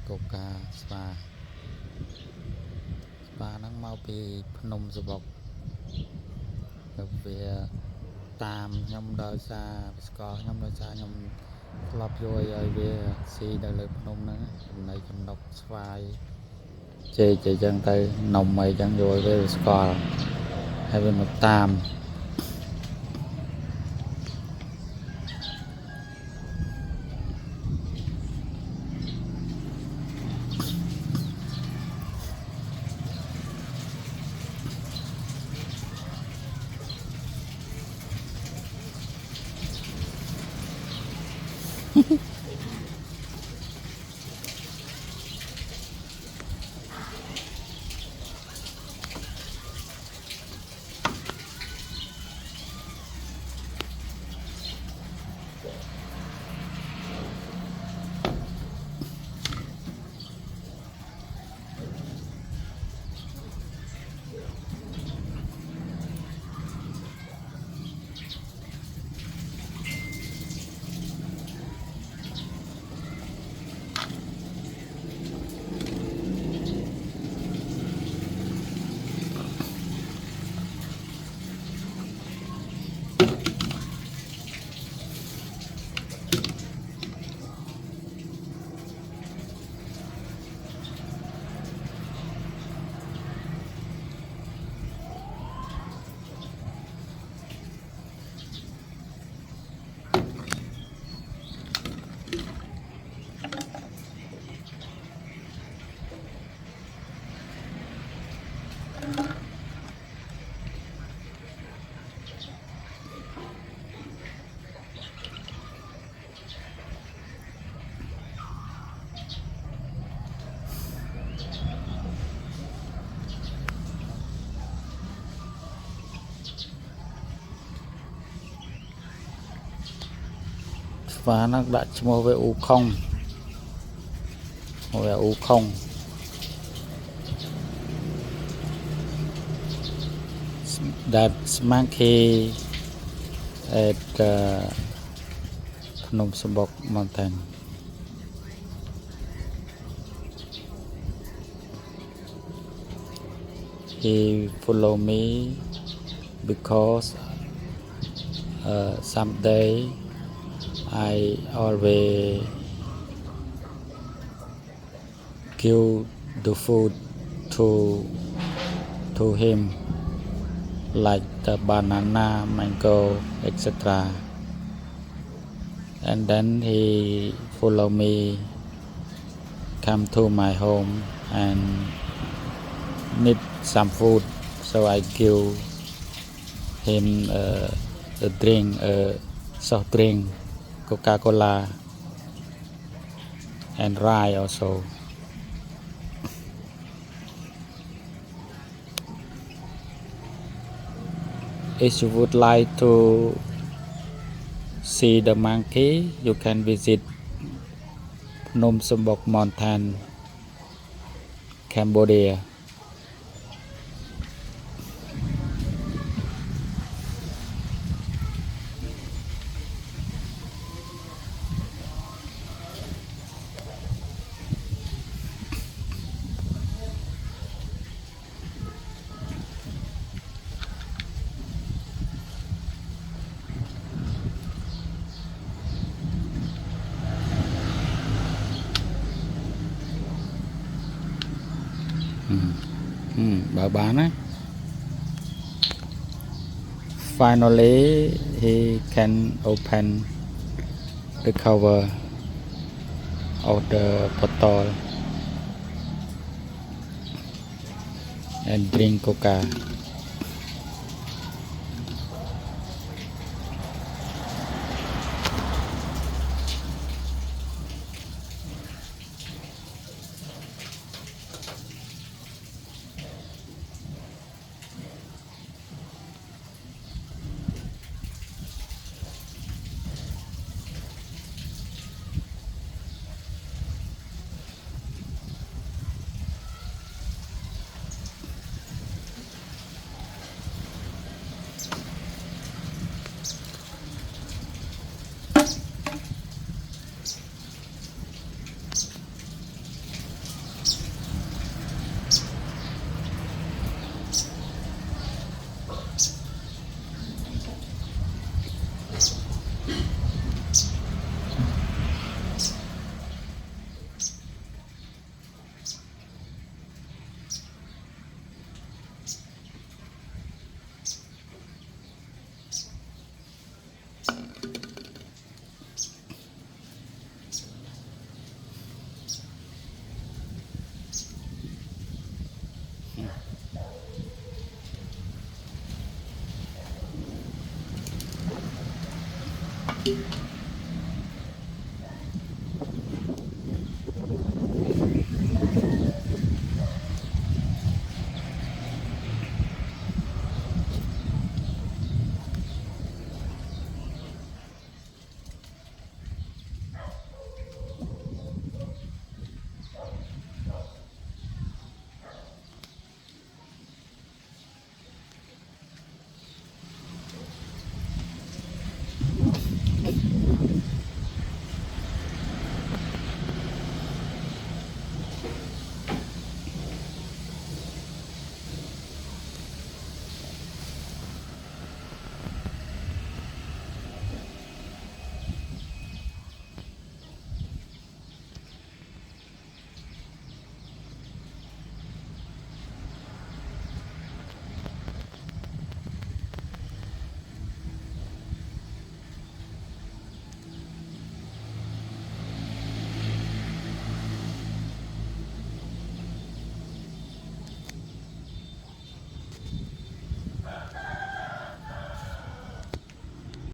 coca spa nắng mau bị phnom sập bọc về tam nhom đôi xa score nhom đôi xa nhom lọp vô rồi về si đời lực phnom nữa này trong đọc spa chơi chơi chân tay nồng mày chân rồi về score hay bên một tam và nó đã mua về u không về u không that monkey at Phnom Sabok mountain. He follow me because someday I always give the food to him like the banana, mango, etc. And then he follow me come to my home and need some food, so I give him a drink, a soft drink, Coca-Cola and rice also. If you would like to see the monkey, you can visit Phnom Sabok mountain, Cambodia. Bà bán ấy. Finally he can open the cover of the bottle and drink coca.